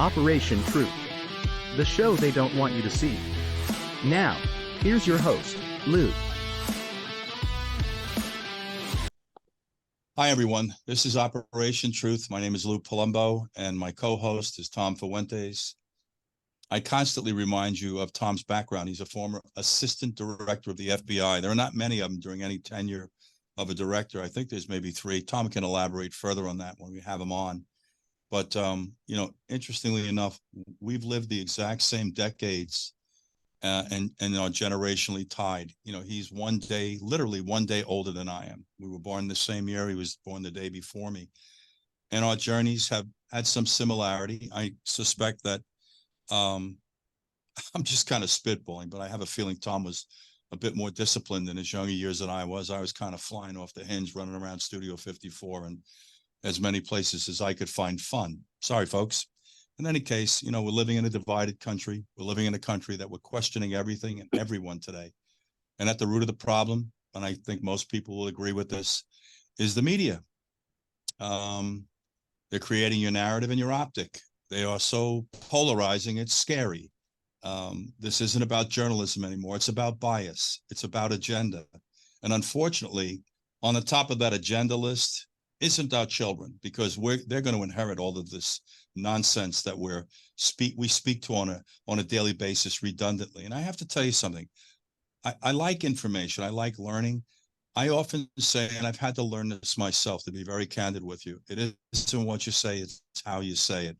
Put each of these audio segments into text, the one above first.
Operation Truth, the show they don't want you to see. Now, here's your host, Lou. Hi, everyone. This is Operation Truth. My name is Lou Palumbo, and my co-host is Tom Fuentes. I constantly remind you of Tom's background. He's a former assistant director of the F.B.I. There are not many of them during any tenure of a director. I think there's maybe three. Tom can elaborate further on that when we have him on. But, interestingly enough, we've lived the exact same decades and are generationally tied. He's literally one day older than I am. We were born the same year. He was born the day before me. And our journeys have had some similarity. I suspect that I'm just kind of spitballing, but I have a feeling Tom was a bit more disciplined in his younger years than I was. I was kind of flying off the hinge, running around Studio 54 and as many places as I could find fun. Sorry, folks. In any case, we're living in a divided country. We're living in a country that we're questioning everything and everyone today. And at the root of the problem, and I think most people will agree with this, is the media. They're creating your narrative and your optic. They are so polarizing, it's scary. This isn't about journalism anymore. It's about bias. It's about agenda. And unfortunately, on the top of that agenda list isn't our children, because they're going to inherit all of this nonsense that we speak to on a daily basis redundantly. And I have to tell you something. I like information. I like learning. I often say, and I've had to learn this myself, to be very candid with you, it isn't what you say, it's how you say it.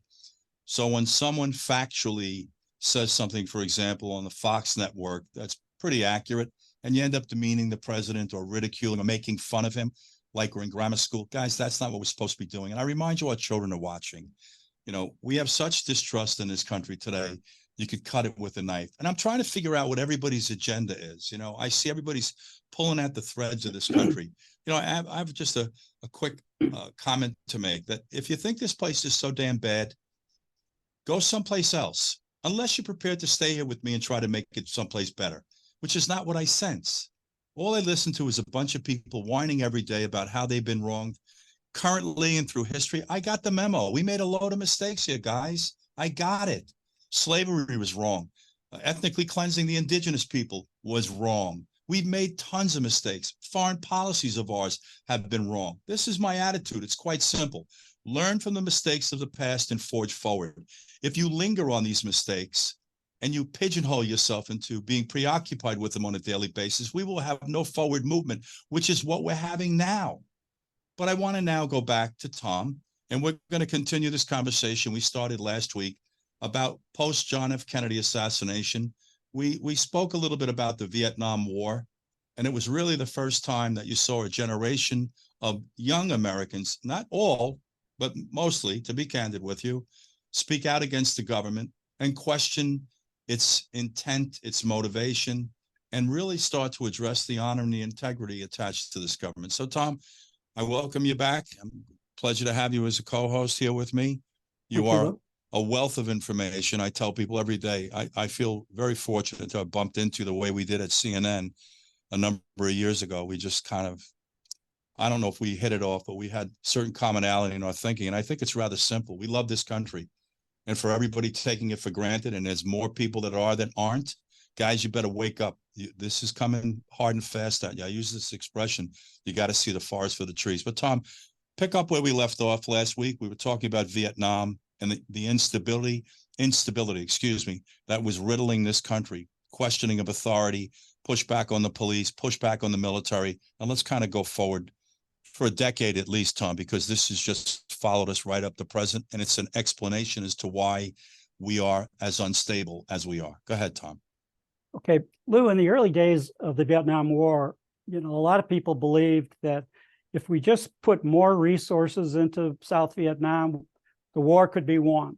So when someone factually says something, for example, on the Fox network, that's pretty accurate, and you end up demeaning the president or ridiculing or making fun of him, like we're in grammar school, guys, that's not what we're supposed to be doing. And I remind you, our children are watching. We have such distrust in this country today, you could cut it with a knife. And I'm trying to figure out what everybody's agenda is. I see everybody's pulling at the threads of this country. I have just a quick comment to make, that if you think this place is so damn bad, go someplace else, unless you're prepared to stay here with me and try to make it someplace better, which is not what I sense. All I listen to is a bunch of people whining every day about how they've been wronged currently and through history. I got the memo. We made a load of mistakes here, guys. I got it. Slavery was wrong. Ethnically cleansing the indigenous people was wrong. We've made tons of mistakes. Foreign policies of ours have been wrong. This is my attitude. It's quite simple. Learn from the mistakes of the past and forge forward. If you linger on these mistakes and you pigeonhole yourself into being preoccupied with them on a daily basis, we will have no forward movement, which is what we're having now. But I want to now go back to Tom, and we're going to continue this conversation we started last week about post-John F. Kennedy assassination. We spoke a little bit about the Vietnam War, and it was really the first time that you saw a generation of young Americans, not all, but mostly, to be candid with you, speak out against the government and question its intent, its motivation, and really start to address the honor and the integrity attached to this government. So, Tom, I welcome you back. Pleasure to have you as a co-host here with me. You are a wealth of information. I tell people every day, I feel very fortunate to have bumped into the way we did at CNN a number of years ago. We just kind of, I don't know if we hit it off, but we had certain commonality in our thinking. And I think it's rather simple. We love this country. And for everybody taking it for granted, and there's more people that are than aren't, guys, you better wake up. This is coming hard and fast at you. I use this expression, you got to see the forest for the trees. But Tom, pick up where we left off last week. We were talking about Vietnam and the instability, that was riddling this country, questioning of authority, pushback on the police, pushback on the military. And let's kind of go forward for a decade at least, Tom, because this has just followed us right up to present, and it's an explanation as to why we are as unstable as we are. Go ahead, Tom. Okay, Lou, in the early days of the Vietnam War, a lot of people believed that if we just put more resources into South Vietnam, the war could be won.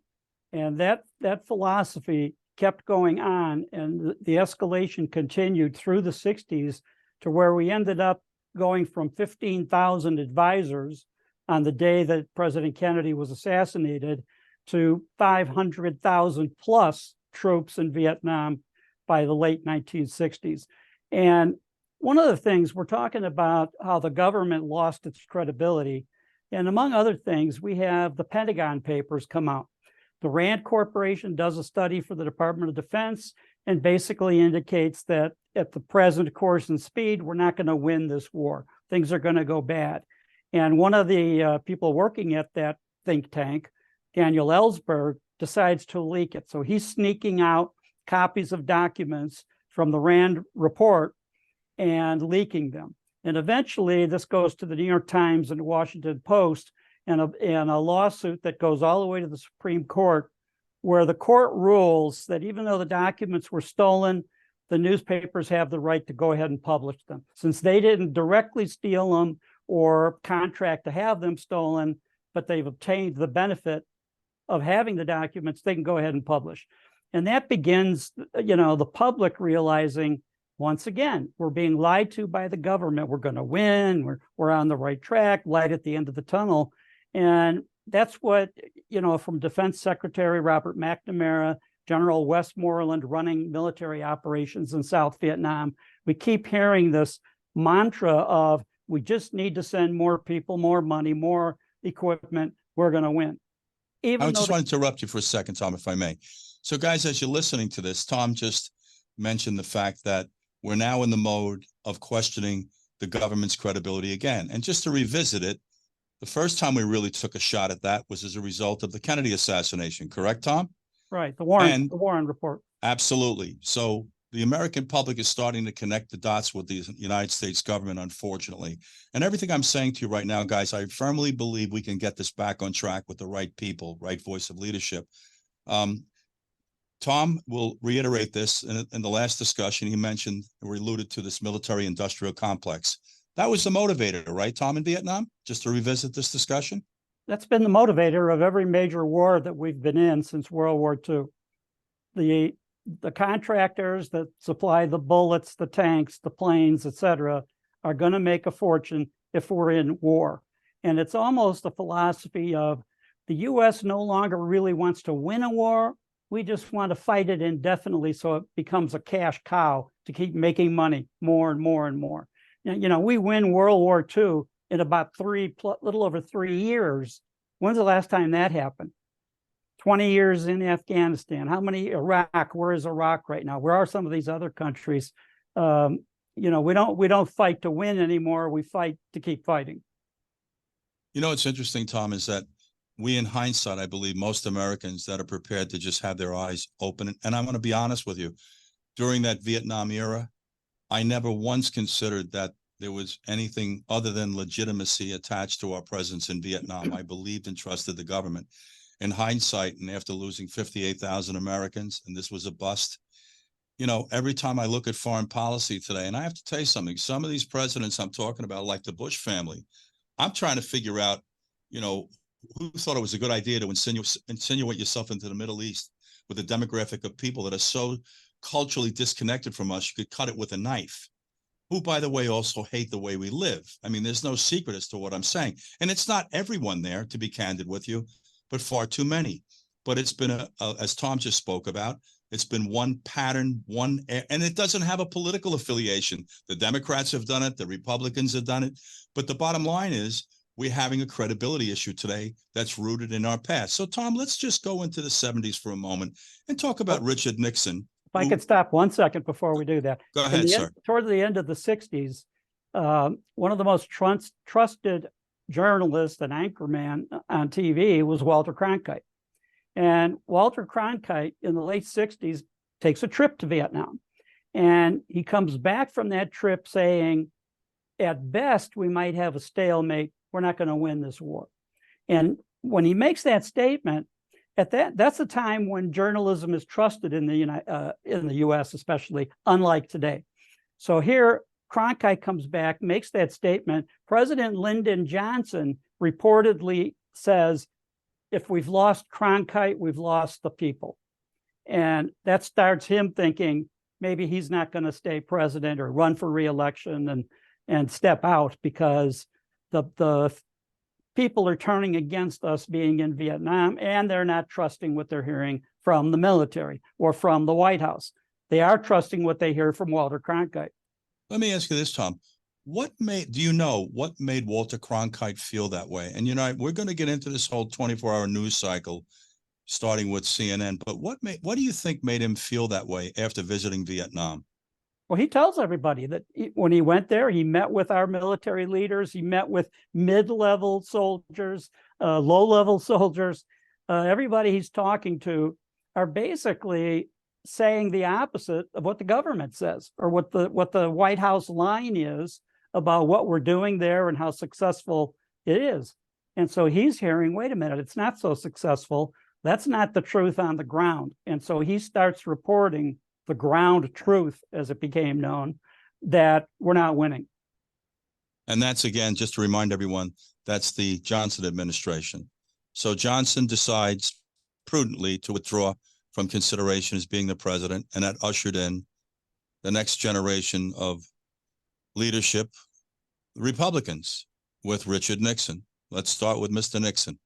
And that philosophy kept going on, and the escalation continued through the 60s to where we ended up going from 15,000 advisors on the day that President Kennedy was assassinated to 500,000 plus troops in Vietnam by the late 1960s. And one of the things, we're talking about how the government lost its credibility. And among other things, we have the Pentagon Papers come out. The Rand Corporation does a study for the Department of Defense and basically indicates that at the present course and speed, we're not going to win this war. Things are going to go bad. And one of the people working at that think tank, Daniel Ellsberg, decides to leak it. So he's sneaking out copies of documents from the Rand report and leaking them. And eventually this goes to the New York Times and the Washington Post, and a lawsuit that goes all the way to the Supreme Court, where the court rules that even though the documents were stolen, the newspapers have the right to go ahead and publish them. Since they didn't directly steal them or contract to have them stolen, but they've obtained the benefit of having the documents, they can go ahead and publish. And that begins, the public realizing, once again, we're being lied to by the government. We're going to win. We're on the right track, light at the end of the tunnel. And that's what, from Defense Secretary Robert McNamara, General Westmoreland running military operations in South Vietnam, we keep hearing this mantra of, we just need to send more people, more money, more equipment. We're going to win. I just want to interrupt you for a second, Tom, if I may. So guys, as you're listening to this, Tom just mentioned the fact that we're now in the mode of questioning the government's credibility again. And just to revisit it, the first time we really took a shot at that was as a result of the Kennedy assassination, correct, Tom? Right, the Warren report. Absolutely. So the American public is starting to connect the dots with the United States government, unfortunately. And everything I'm saying to you right now, guys, I firmly believe we can get this back on track with the right people, right voice of leadership. Tom will reiterate this in the last discussion. He mentioned or alluded to this military-industrial complex. That was the motivator, right, Tom, in Vietnam? Just to revisit this discussion? That's been the motivator of every major war that we've been in since World War II. The contractors that supply the bullets, the tanks, the planes, etc., are going to make a fortune if we're in war. And it's almost a philosophy of the U.S. no longer really wants to win a war. We just want to fight it indefinitely so it becomes a cash cow to keep making money more and more and more. We win World War II in about little over 3 years. When's the last time that happened? 20 years in Afghanistan. How many Iraq? Where is Iraq right now? Where are some of these other countries? We don't fight to win anymore. We fight to keep fighting. What's interesting, Tom, is that we, in hindsight, I believe most Americans that are prepared to just have their eyes open. And I'm going to be honest with you, during that Vietnam era, I never once considered that there was anything other than legitimacy attached to our presence in Vietnam. I believed and trusted the government. In hindsight, and after losing 58,000 Americans, and this was a bust, every time I look at foreign policy today, and I have to tell you something, some of these presidents I'm talking about, like the Bush family, I'm trying to figure out, who thought it was a good idea to insinuate yourself into the Middle East with a demographic of people that are so culturally disconnected from us, you could cut it with a knife, who, by the way, also hate the way we live. I mean, there's no secret as to what I'm saying. And it's not everyone there, to be candid with you, but far too many. But it's been, as Tom just spoke about, it's been one pattern, and it doesn't have a political affiliation. The Democrats have done it. The Republicans have done it. But the bottom line is we're having a credibility issue today that's rooted in our past. So, Tom, let's just go into the 70s for a moment and talk about Richard Nixon. If I could stop 1 second before we do that. Go ahead, sir. Toward the end of the 60s, one of the most trusted journalist and anchorman on TV was Walter Cronkite. And Walter Cronkite in the late 60s takes a trip to Vietnam. And he comes back from that trip saying, at best, we might have a stalemate. We're not going to win this war. And when he makes that statement, that's a time when journalism is trusted in the U.S., especially, unlike today. So here, Cronkite comes back, makes that statement. President Lyndon Johnson reportedly says, if we've lost Cronkite, we've lost the people. And that starts him thinking maybe he's not going to stay president or run for re-election and step out because the people are turning against us being in Vietnam, and they're not trusting what they're hearing from the military or from the White House. They are trusting what they hear from Walter Cronkite. Let me ask you this, Tom. What made Walter Cronkite feel that way? And, we're going to get into this whole 24-hour news cycle starting with CNN. But what do you think made him feel that way after visiting Vietnam? Well, he tells everybody that when he went there, he met with our military leaders. He met with mid-level soldiers, low-level soldiers. Everybody he's talking to are basically saying the opposite of what the government says, or what the White House line is about what we're doing there and how successful it is. And so he's hearing, wait a minute, it's not so successful. That's not the truth on the ground. And so he starts reporting the ground truth, as it became known, that we're not winning. And that's, again, just to remind everyone, that's the Johnson administration. So Johnson decides prudently to withdraw from consideration as being the president, and that ushered in the next generation of leadership, Republicans, with Richard Nixon. Let's start with Mr. Nixon.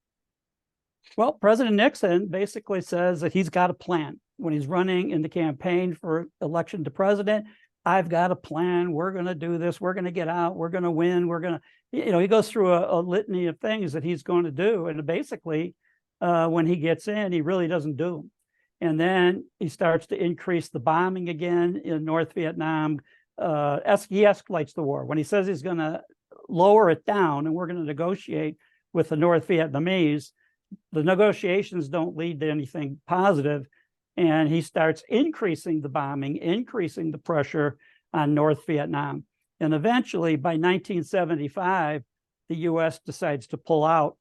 Well, President Nixon basically says that he's got a plan. When he's running in the campaign for election to president, I've got a plan. We're going to do this. We're going to get out. We're going to win. We're going to, he goes through a litany of things that he's going to do. And basically, when he gets in, he really doesn't do them. And then he starts to increase the bombing again in North Vietnam. He escalates the war. When he says he's going to lower it down and we're going to negotiate with the North Vietnamese, the negotiations don't lead to anything positive. And he starts increasing the bombing, increasing the pressure on North Vietnam. And eventually, by 1975, the U.S. decides to pull out.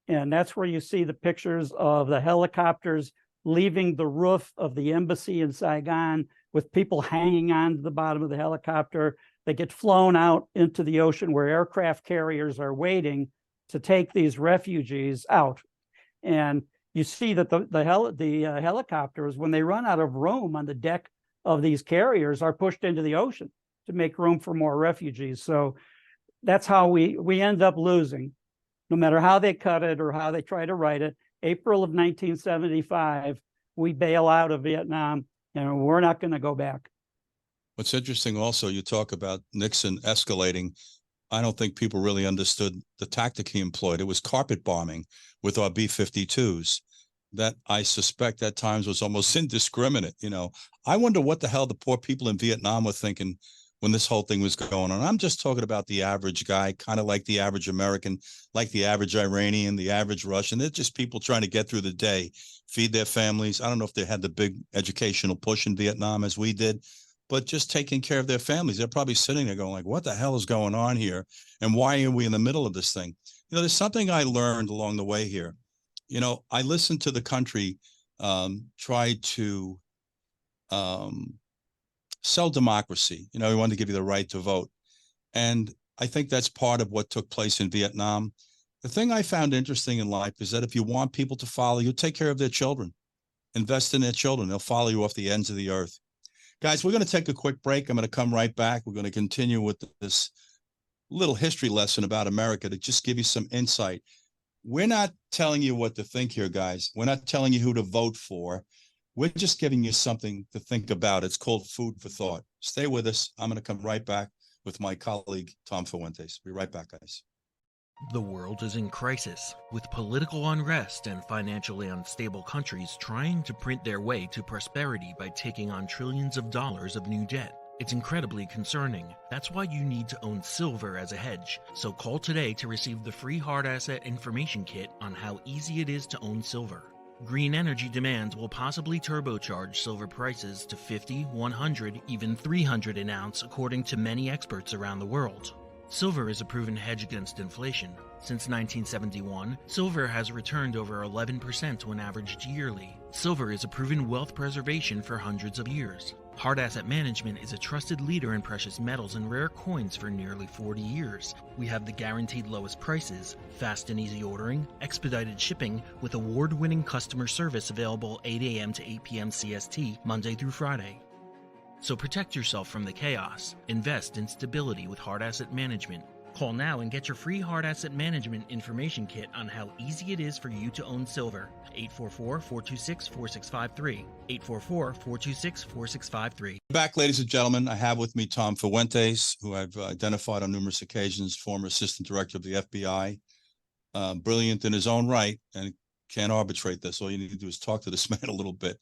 And that's where you see the pictures of the helicopters leaving the roof of the embassy in Saigon with people hanging on to the bottom of the helicopter. They get flown out into the ocean where aircraft carriers are waiting to take these refugees out. And you see that the helicopters, when they run out of room on the deck of these carriers, are pushed into the ocean to make room for more refugees. So that's how we end up losing, no matter how they cut it or how they try to write it. April of 1975, we bail out of Vietnam, and we're not going to go back. What's interesting also, you talk about Nixon escalating. I don't think people really understood the tactic he employed. It was carpet bombing with our B-52s that I suspect at times was almost indiscriminate. I wonder what the hell the poor people in Vietnam were thinking when this whole thing was going on. I'm just talking about the average guy, kind of like the average American, like the average Iranian, the average Russian. They're just people trying to get through the day, feed their families. I don't know if they had the big educational push in Vietnam as we did, but just taking care of their families. They're probably sitting there going like, what the hell is going on here? And why are we in the middle of this thing? There's something I learned along the way here. I listened to the country try to sell democracy. We wanted to give you the right to vote. And I think that's part of what took place in Vietnam. The thing I found interesting in life is that if you want people to follow you, take care of their children, invest in their children. They'll follow you off the ends of the earth. Guys, we're going to take a quick break. I'm going to come right back. We're going to continue with this little history lesson about America to just give you some insight. We're not telling you what to think here, guys. We're not telling you who to vote for. We're just giving you something to think about. It's called food for thought. Stay with us. I'm going to come right back with my colleague, Tom Fuentes. Be right back, guys. The world is in crisis, with political unrest and financially unstable countries trying to print their way to prosperity by taking on trillions of dollars of new debt. It's incredibly concerning. That's why you need to own silver as a hedge. So call today to receive the free hard asset information kit on how easy it is to own silver. Green energy demands will possibly turbocharge silver prices to 50, 100, even 300 an ounce, according to many experts around the world. Silver is a proven hedge against inflation. Since 1971, silver has returned over 11% when averaged yearly. Silver is a proven wealth preservation for hundreds of years. Hard Asset Management is a trusted leader in precious metals and rare coins for nearly 40 years. We have the guaranteed lowest prices, fast and easy ordering, expedited shipping, with award-winning customer service available 8 a.m. to 8 p.m. CST, Monday through Friday. So protect yourself from the chaos. Invest in stability with Hard Asset Management. Call now and get your free Hard Asset Management information kit on how easy it is for you to own silver. 844-426-4653. 844-426-4653. Back, ladies and gentlemen. I have with me Tom Fuentes, who I've identified on numerous occasions, former assistant director of the FBI. Brilliant in his own right and can't arbitrate this. All you need to do is talk to this man a little bit.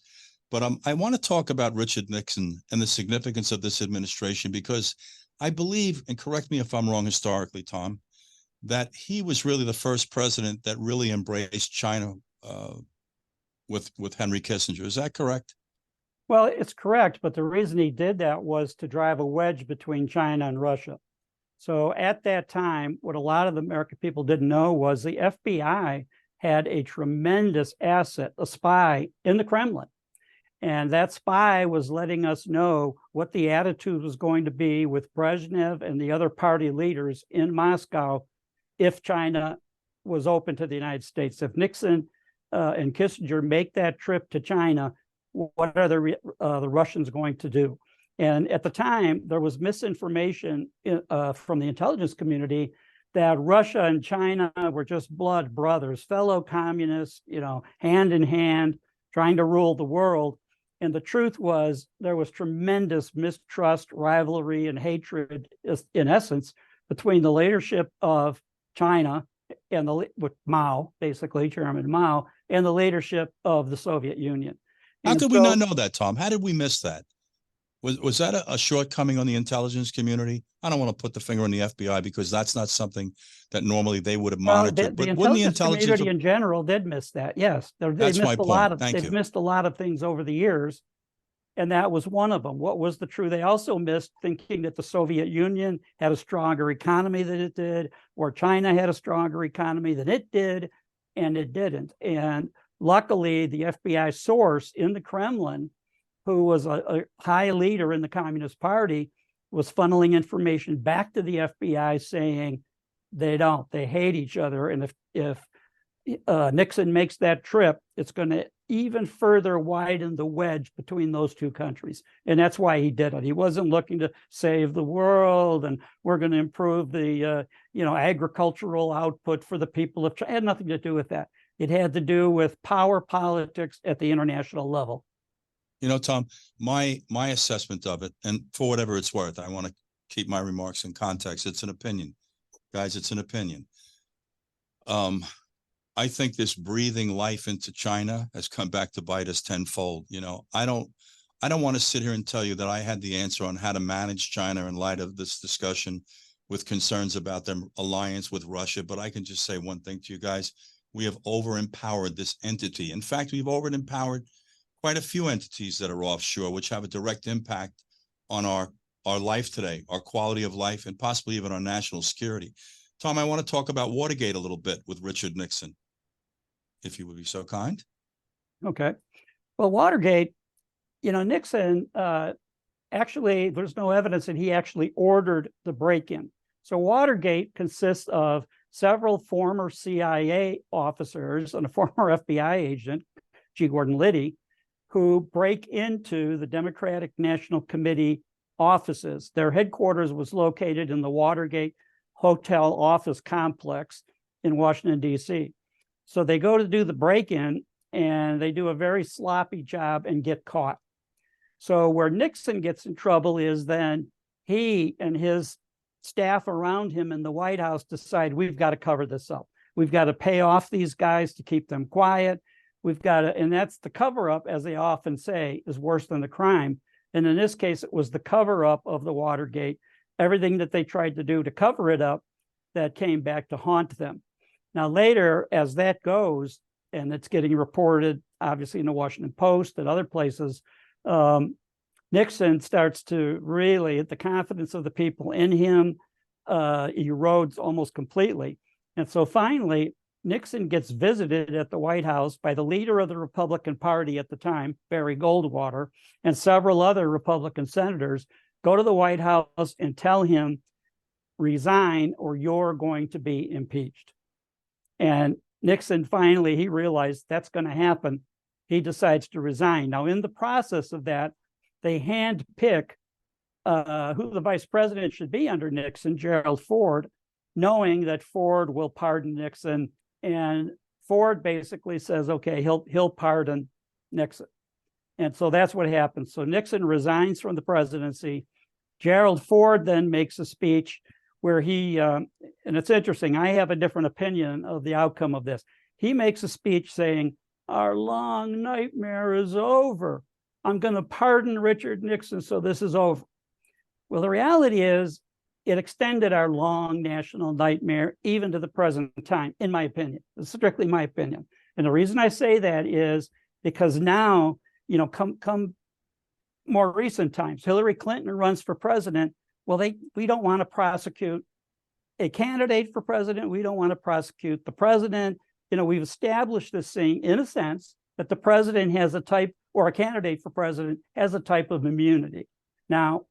But I want to talk about Richard Nixon and the significance of this administration, because I believe, and correct me if I'm wrong historically, Tom, that he was really the first president that really embraced China with Henry Kissinger. Is that correct? Well, it's correct, but the reason he did that was to drive a wedge between China and Russia. So at that time, what a lot of the American people didn't know was the FBI had a tremendous asset, a spy in the Kremlin. And that spy was letting us know what the attitude was going to be with Brezhnev and the other party leaders in Moscow if China was open to the United States. If Nixon and Kissinger make that trip to China, what are the Russians going to do? And at the time, there was misinformation from the intelligence community that Russia and China were just blood brothers, fellow communists, hand in hand, trying to rule the world. And the truth was there was tremendous mistrust, rivalry, and hatred, in essence, between the leadership of China and with Mao, basically Chairman Mao, and the leadership of the Soviet Union. How could we not know that, Tom? How did we miss that? Was that a shortcoming on the intelligence community? I don't want to put the finger on the FBI because that's not something that normally they would have monitored. But wouldn't the intelligence community in general did miss that? Yes, they've missed a lot of things over the years, and that was one of them. What was the truth? They also missed thinking that the Soviet Union had a stronger economy than it did, or China had a stronger economy than it did, and it didn't. And luckily, the FBI source in the Kremlin, who was a high leader in the Communist Party, was funneling information back to the FBI saying they hate each other. And if Nixon makes that trip, it's going to even further widen the wedge between those two countries. And that's why he did it. He wasn't looking to save the world and we're going to improve the agricultural output for the people of China. It had nothing to do with that. It had to do with power politics at the international level. Tom, my assessment of it, and for whatever it's worth, I want to keep my remarks in context. It's an opinion, guys. It's an opinion. I think this breathing life into China has come back to bite us tenfold. I don't want to sit here and tell you that I had the answer on how to manage China in light of this discussion with concerns about their alliance with Russia. But I can just say one thing to you guys. We have over-empowered this entity. In fact, we've over-empowered quite a few entities that are offshore, which have a direct impact on our life today, our quality of life, and possibly even our national security. Tom, I want to talk about Watergate a little bit with Richard Nixon, if you would be so kind. Okay. Well, Watergate, Nixon, actually, there's no evidence that he actually ordered the break-in. So Watergate consists of several former CIA officers and a former FBI agent, G. Gordon Liddy, who break into the Democratic National Committee offices. Their headquarters was located in the Watergate Hotel office complex in Washington, D.C. So they go to do the break-in, and they do a very sloppy job and get caught. So where Nixon gets in trouble is then he and his staff around him in the White House decide we've got to cover this up. We've got to pay off these guys to keep them quiet. We've got to, and that's the cover-up, as they often say, is worse than the crime. And in this case, it was the cover-up of the Watergate, everything that they tried to do to cover it up that came back to haunt them. Now, later, as that goes, and it's getting reported, obviously, in the Washington Post and other places, Nixon starts to really, the confidence of the people in him erodes almost completely. And so finally, Nixon gets visited at the White House by the leader of the Republican Party at the time, Barry Goldwater, and several other Republican senators go to the White House and tell him, resign or you're going to be impeached. And Nixon finally, he realized that's going to happen. He decides to resign. Now, in the process of that, they handpick who the vice president should be under Nixon, Gerald Ford, knowing that Ford will pardon Nixon. And Ford basically says, okay, he'll pardon Nixon. And so that's what happens. So Nixon resigns from the presidency. Gerald Ford then makes a speech where he, and it's interesting, I have a different opinion of the outcome of this. he makes a speech saying, our long nightmare is over. I'm going to pardon Richard Nixon, so this is over. Well, the reality is it extended our long national nightmare even to the present time, in my opinion. It's strictly my opinion. And the reason I say that is because now, come more recent times, Hillary Clinton runs for president. Well, we don't want to prosecute a candidate for president. We don't want to prosecute the president. We've established this thing in a sense that the president has a type, or a candidate for president has a type of immunity. Now,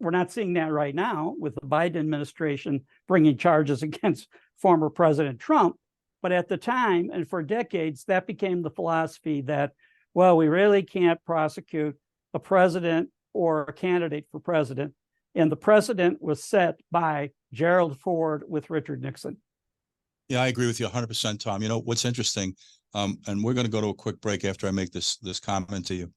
we're not seeing that right now with the Biden administration bringing charges against former President Trump. But at the time, and for decades, that became the philosophy that, well, we really can't prosecute a president or a candidate for president. And the precedent was set by Gerald Ford with Richard Nixon. Yeah, I agree with you 100%, Tom. What's interesting, and we're going to go to a quick break after I make this comment to you.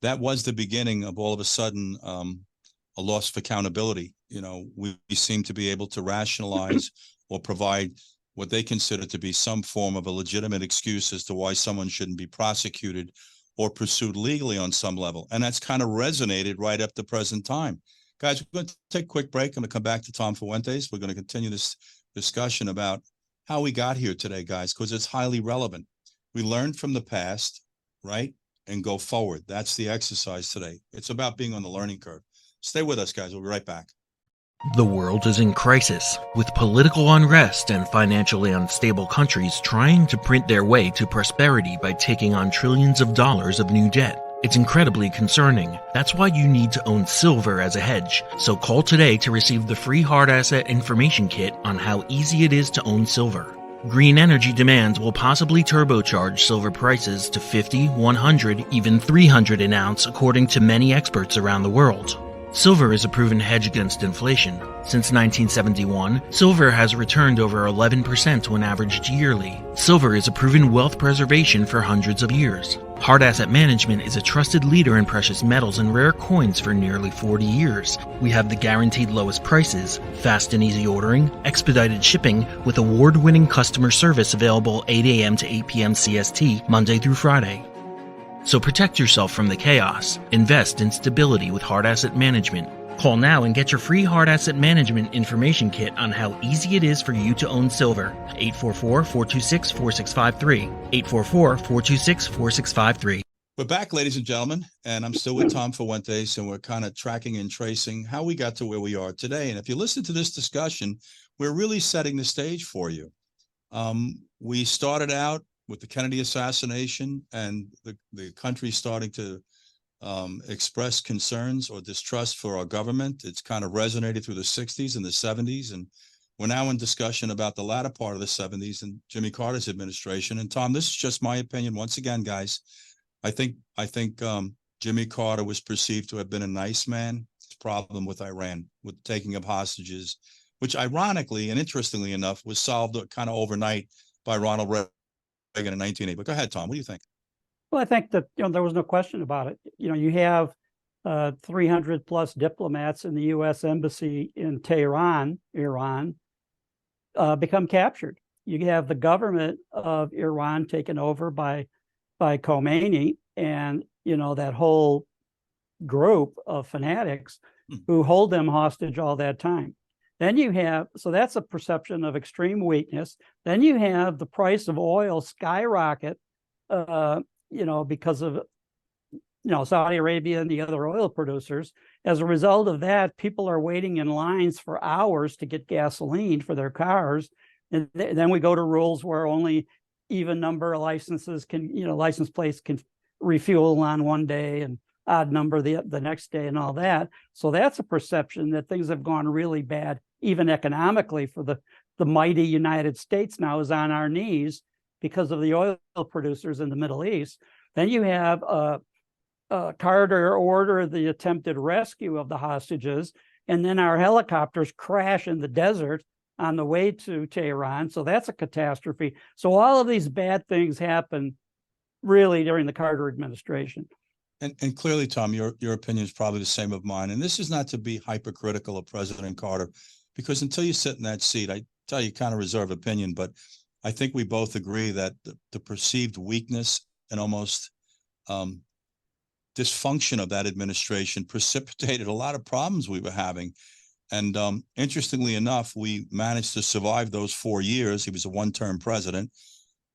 That was the beginning of all of a sudden a loss of accountability. We seem to be able to rationalize or provide what they consider to be some form of a legitimate excuse as to why someone shouldn't be prosecuted or pursued legally on some level. And that's kind of resonated right up to present time. Guys, we're going to take a quick break. I'm going to come back to Tom Fuentes. We're going to continue this discussion about how we got here today, guys, because it's highly relevant. We learned from the past, right, and go forward. That's the exercise today. It's about being on the learning curve. Stay with us, guys. We'll be right back. The world is in crisis, with political unrest and financially unstable countries trying to print their way to prosperity by taking on trillions of dollars of new debt. It's incredibly concerning. That's why you need to own silver as a hedge. So call today to receive the free hard asset information kit on how easy it is to own silver. Green energy demands will possibly turbocharge silver prices to 50, 100, even 300 an ounce, according to many experts around the world. Silver is a proven hedge against inflation. Since 1971, silver has returned over 11% on average yearly. Silver is a proven wealth preservation for hundreds of years. Hard Asset Management is a trusted leader in precious metals and rare coins for nearly 40 years. We have the guaranteed lowest prices, fast and easy ordering, expedited shipping, with award-winning customer service available 8 a.m. to 8 p.m. CST, Monday through Friday. So protect yourself from the chaos. Invest in stability with Hard Asset Management. Call now and get your free Hard Asset Management information kit on how easy it is for you to own silver. 844-426-4653. 844-426-4653. We're back, ladies and gentlemen, and I'm still with Tom Fuentes, and we're kind of tracking and tracing how we got to where we are today. And if you listen to this discussion, we're really setting the stage for you. We started out with the Kennedy assassination and the country starting to express concerns or distrust for our government. It's kind of resonated through the 60s and the 70s. And we're now in discussion about the latter part of the 70s and Jimmy Carter's administration. And Tom, this is just my opinion. Once again, guys, I think Jimmy Carter was perceived to have been a nice man. His problem with Iran, with taking of hostages, which ironically and interestingly enough was solved kind of overnight by Ronald Reagan in 1980. But go ahead, Tom. What do you think? Well, I think that there was no question about it. You have 300 plus diplomats in the U.S. embassy in Tehran, Iran, become captured. You have the government of Iran taken over by Khomeini, and that whole group of fanatics who hold them hostage all that time. Then you have, so that's a perception of extreme weakness. Then you have the price of oil skyrocket, because of, Saudi Arabia and the other oil producers. As a result of that, people are waiting in lines for hours to get gasoline for their cars. And then we go to rules where only even number of licenses can, license plates can refuel on one day and odd number the next day and all that. So that's a perception that things have gone really bad, even economically, for the mighty United States now is on our knees because of the oil producers in the Middle East. Then you have Carter order the attempted rescue of the hostages, and then our helicopters crash in the desert on the way to Tehran. So that's a catastrophe. So all of these bad things happen really during the Carter administration. And clearly, Tom, your opinion is probably the same of mine. And this is not to be hypercritical of President Carter, because until you sit in that seat, I tell you, kind of reserve opinion. But I think we both agree that the perceived weakness and almost dysfunction of that administration precipitated a lot of problems we were having. And interestingly enough, we managed to survive those 4 years. He was a one-term president.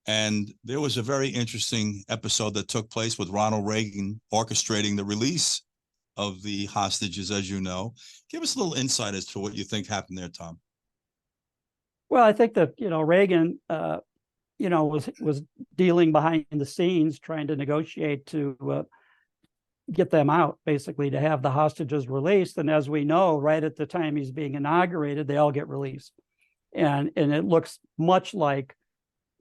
And there was a very interesting episode that took place with Ronald Reagan orchestrating the release of the hostages, as you know. Give us a little insight as to what you think happened there, Tom. Well, I think that, Reagan, was dealing behind the scenes, trying to negotiate to get them out, basically, to have the hostages released. And as we know, right at the time he's being inaugurated, they all get released. And it looks much like,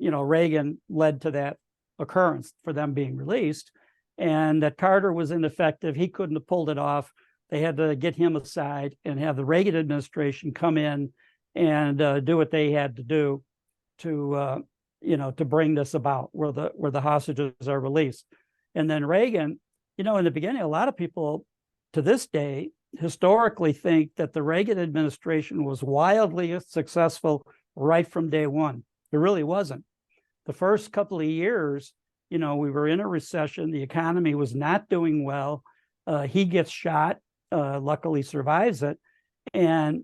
Reagan led to that occurrence for them being released, and that Carter was ineffective. He couldn't have pulled it off. They had to get him aside and have the Reagan administration come in and do what they had to do to bring this about, where the hostages are released. And then Reagan, in the beginning, a lot of people to this day historically think that the Reagan administration was wildly successful right from day one. It really wasn't. The first couple of years, we were in a recession. The economy was not doing well. He gets shot, luckily survives it. And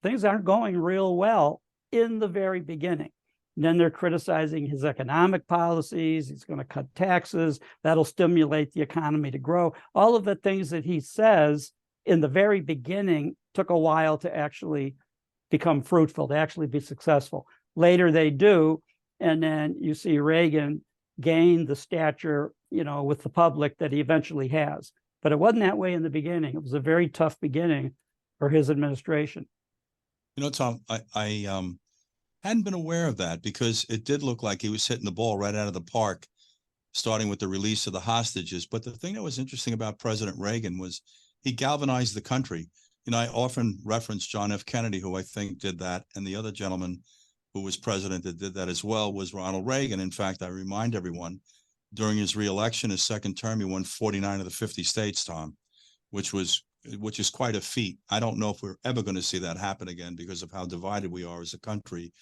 things aren't going real well in the very beginning. And then they're criticizing his economic policies. He's going to cut taxes. That'll stimulate the economy to grow. All of the things that he says in the very beginning took a while to actually become fruitful, to actually be successful. Later they do. And then you see Reagan gain the stature, with the public that he eventually has. But it wasn't that way in the beginning. It was a very tough beginning for his administration. Tom, I hadn't been aware of that, because it did look like he was hitting the ball right out of the park, starting with the release of the hostages. But the thing that was interesting about President Reagan was he galvanized the country. I often reference John F. Kennedy, who I think did that, and the other gentleman who was president that did that as well was Ronald Reagan. In fact, I remind everyone, during his reelection, his second term, he won 49 of the 50 states, Tom, which is quite a feat. I don't know if we're ever going to see that happen again, because of how divided we are as a country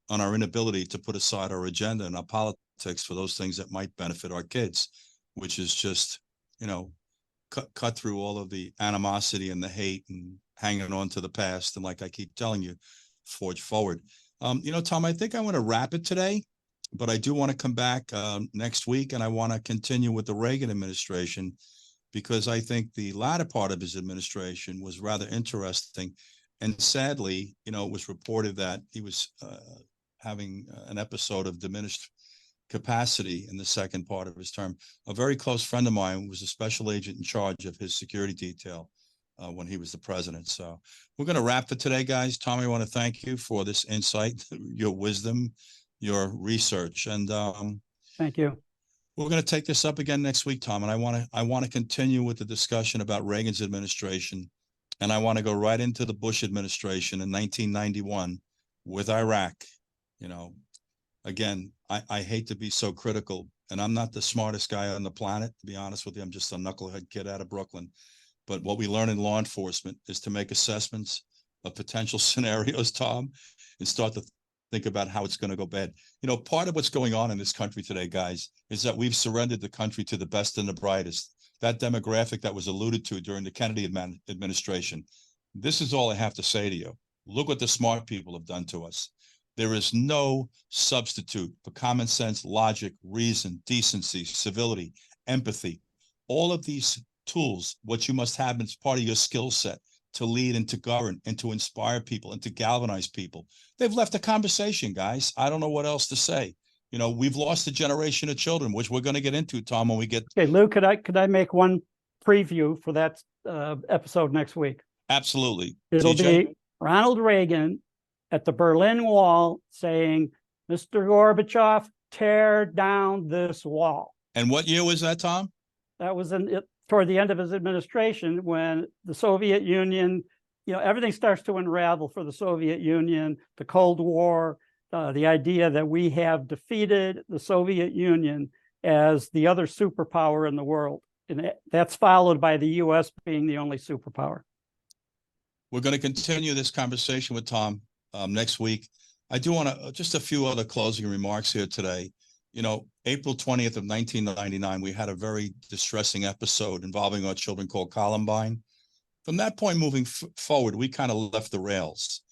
on our inability to put aside our agenda and our politics for those things that might benefit our kids, which is just, cut through all of the animosity and the hate and hanging on to the past. And like I keep telling you, forge forward. Tom, I think I want to wrap it today, but I do want to come back next week, and I want to continue with the Reagan administration, because I think the latter part of his administration was rather interesting. And sadly, it was reported that he was having an episode of diminished capacity in the second part of his term. A very close friend of mine was a special agent in charge of his security detail when he was the president. So we're going to wrap for today, guys. Tom, I want to thank you for this insight, your wisdom, your research. And thank you. We're going to take this up again next week, Tom. And I want to continue with the discussion about Reagan's administration. And I want to go right into the Bush administration in 1991 with Iraq. Again, I hate to be so critical, and I'm not the smartest guy on the planet, to be honest with you. I'm just a knucklehead kid out of Brooklyn. But what we learn in law enforcement is to make assessments of potential scenarios, Tom, and start to think about how it's going to go bad. Part of what's going on in this country today, guys, is that we've surrendered the country to the best and the brightest. That demographic that was alluded to during the Kennedy administration. This is all I have to say to you. Look what the smart people have done to us. There is no substitute for common sense, logic, reason, decency, civility, empathy. All of these tools, what you must have as part of your skill set to lead and to govern and to inspire people and to galvanize people. They've left the conversation, guys. I don't know what else to say. We've lost a generation of children, which we're going to get into, Tom, when we get. Okay, Lou, could I make one preview for that episode next week? Absolutely. It'll be Ronald Reagan at the Berlin Wall saying, "Mr. Gorbachev, tear down this wall." And what year was that, Tom? That was toward the end of his administration, when the Soviet Union, everything starts to unravel for the Soviet Union, the Cold War, the idea that we have defeated the Soviet Union as the other superpower in the world. And that's followed by the U.S. being the only superpower. We're going to continue this conversation with Tom next week. I do want to just a few other closing remarks here today. You know, April 20th of 1999, we had a very distressing episode involving our children called Columbine. From that point moving forward, we kind of left the rails.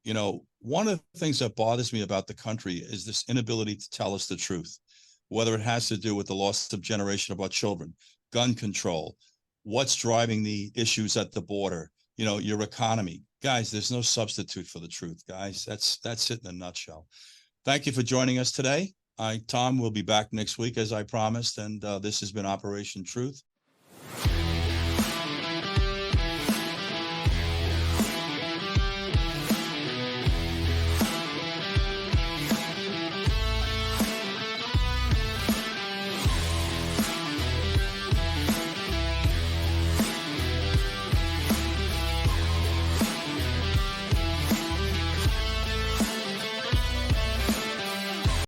You know, one of the things that bothers me about the country is this inability to tell us the truth, whether it has to do with the loss of generation of our children, gun control, what's driving the issues at the border, you know, your economy. Guys, there's no substitute for the truth, guys. That's it in a nutshell. Thank you for joining us today. Tom will be back next week, as I promised, and this has been Operation Truth.